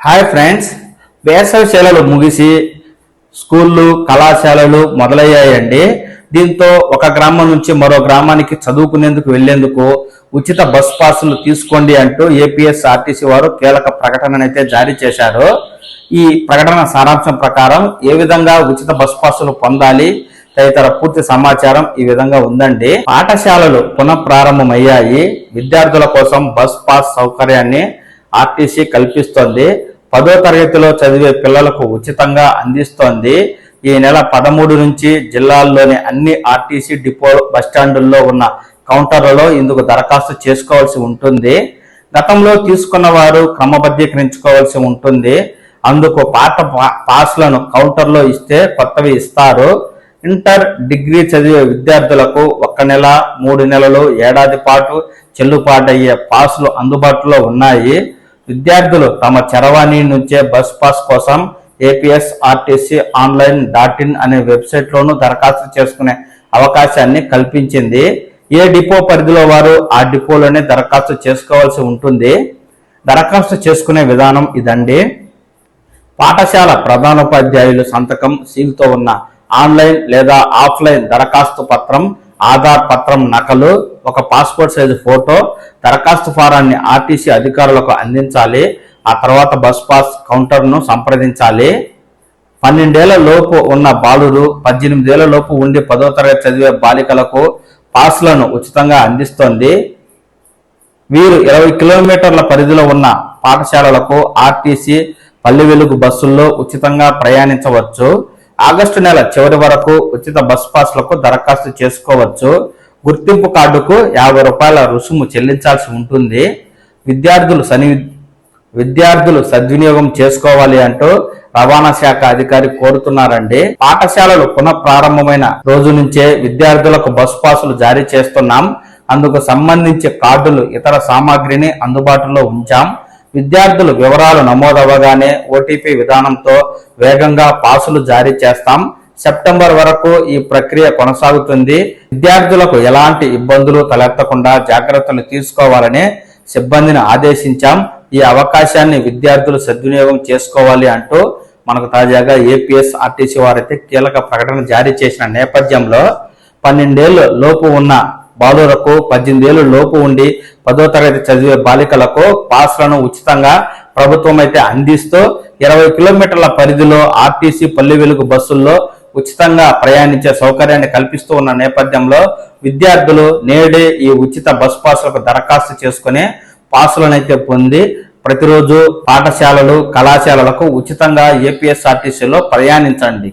Hi friends, వేసవి సెలవులు ముగిసి స్కూళ్ళు కళాశాలలు మొదలయ్యాయండి. దీంతో ఒక గ్రామం నుంచి మరో గ్రామానికి చదువుకునేందుకు వెళ్లేందుకు ఉచిత బస్ పాసులు తీసుకోండి అంటూ ఏపీఎస్ఆర్టీసీ వారు కీలక ప్రకటననైతే జారీ చేశారు. ఈ ప్రకటన సారాంశం ప్రకారం ఏ విధంగా ఉచిత బస్ పాసులు పొందాలి తదితర పూర్తి సమాచారం ఈ విధంగా ఉందండి. పాఠశాలలు పునఃప్రారంభమయ్యాయి. విద్యార్థుల కోసం బస్ పాస్ సౌకర్యాన్ని ఆర్టీసీ కల్పిస్తోంది. 10వ తరగతిలో చదివే పిల్లలకు ఉచితంగా అందిస్తోంది. ఈ నెల 13 నుంచి జిల్లాల్లోని అన్ని ఆర్టీసీ డిపో బస్టాండుల్లో ఉన్న కౌంటర్లలో ఇందుకు దరఖాస్తు చేసుకోవాల్సి ఉంటుంది. గతంలో తీసుకున్న వారు క్రమబద్ధీకరించుకోవాల్సి ఉంటుంది. అందుకు పాత పాస్లను కౌంటర్లో ఇస్తే కొత్తవి ఇస్తారు. ఇంటర్, డిగ్రీ చదివే విద్యార్థులకు 1 నెల, 3 నెలలు, ఏడాది పాటు చెల్లుబాటయ్యే పాస్లు అందుబాటులో ఉన్నాయి. విద్యార్థులు తమ చరవాణి నుంచే బస్ పాస్ కోసం ఏపీఎస్ఆర్టీసీ online.in అనే వెబ్సైట్లోనూ దరఖాస్తు చేసుకునే అవకాశాన్ని కల్పించింది. ఏ డిపో పరిధిలో వారు ఆ డిపోలోనే దరఖాస్తు చేసుకోవాల్సి ఉంటుంది. దరఖాస్తు చేసుకునే విధానం ఇదండి. పాఠశాల ప్రధానోపాధ్యాయులు సంతకం సీల్తో ఉన్న ఆన్లైన్ లేదా ఆఫ్లైన్ దరఖాస్తు పత్రం, ఆధార్ పత్రం నకలు, ఒక పాస్పోర్ట్ సైజు ఫోటో, దరఖాస్తు ఫారాన్ని ఆర్టీసీ అధికారులకు అందించాలి. ఆ తర్వాత బస్ పాస్ కౌంటర్ను సంప్రదించాలి. 12 ఏళ్ల లోపు ఉన్న బాలురు, 18 ఏళ్ల లోపు ఉండి 10వ తరగతి చదివే బాలికలకు పాస్లను ఉచితంగా అందిస్తోంది. వీరు 20 కిలోమీటర్ల పరిధిలో ఉన్న పాఠశాలలకు ఆర్టీసీ పల్లె వెలుగు బస్సుల్లో ఉచితంగా ప్రయాణించవచ్చు. ఆగస్టు నెల చివరి వరకు ఉచిత బస్ పాస్లకు దరఖాస్తు చేసుకోవచ్చు. గుర్తింపు కార్డుకు 50 రూపాయల రుసుము చెల్లించాల్సి ఉంటుంది. విద్యార్థులు సద్వినియోగం చేసుకోవాలి అంటూ రవాణా శాఖ అధికారి కోరుతున్నారండి. పాఠశాలలు పునఃప్రారంభమైన రోజు నుంచే విద్యార్థులకు బస్ పాసులు జారీ చేస్తున్నాం. అందుకు సంబంధించి కార్డులు, ఇతర సామాగ్రిని అందుబాటులో ఉంచాం. విద్యార్థులు వివరాలు నమోదవగానే ఓటీపీ విధానంతో వేగంగా పాసులు జారీ చేస్తాం. సెప్టెంబర్ వరకు ఈ ప్రక్రియ కొనసాగుతుంది. విద్యార్థులకు ఎలాంటి ఇబ్బందులు తలెత్తకుండా జాగ్రత్తలు తీసుకోవాలని సిబ్బందిని ఆదేశించాం. ఈ అవకాశాన్ని విద్యార్థులు సద్వినియోగం చేసుకోవాలి అంటూ మనకు తాజాగా ఏపీఎస్ఆర్టీసీ వారైతే కీలక ప్రకటన జారీ చేసిన నేపథ్యంలో 12 ఏళ్ల లోపు ఉన్న బాలురకు, 18 ఏళ్ల లోపు ఉండి 10వ తరగతి చదివే బాలికలకు పాస్లను ఉచితంగా ప్రభుత్వం అయితే అందిస్తూ 20 కిలోమీటర్ల పరిధిలో ఆర్టీసీ పల్లె వెలుగు బస్సుల్లో ఉచితంగా ప్రయాణించే సౌకర్యాన్ని కల్పిస్తూ ఉన్న నేపథ్యంలో విద్యార్థులు నేడే ఈ ఉచిత బస్ పాస్లకు దరఖాస్తు చేసుకుని పాసులనైతే పొంది ప్రతిరోజు పాఠశాలలు, కళాశాలలకు ఉచితంగా ఏపీఎస్ఆర్టీసీలో ప్రయాణించండి.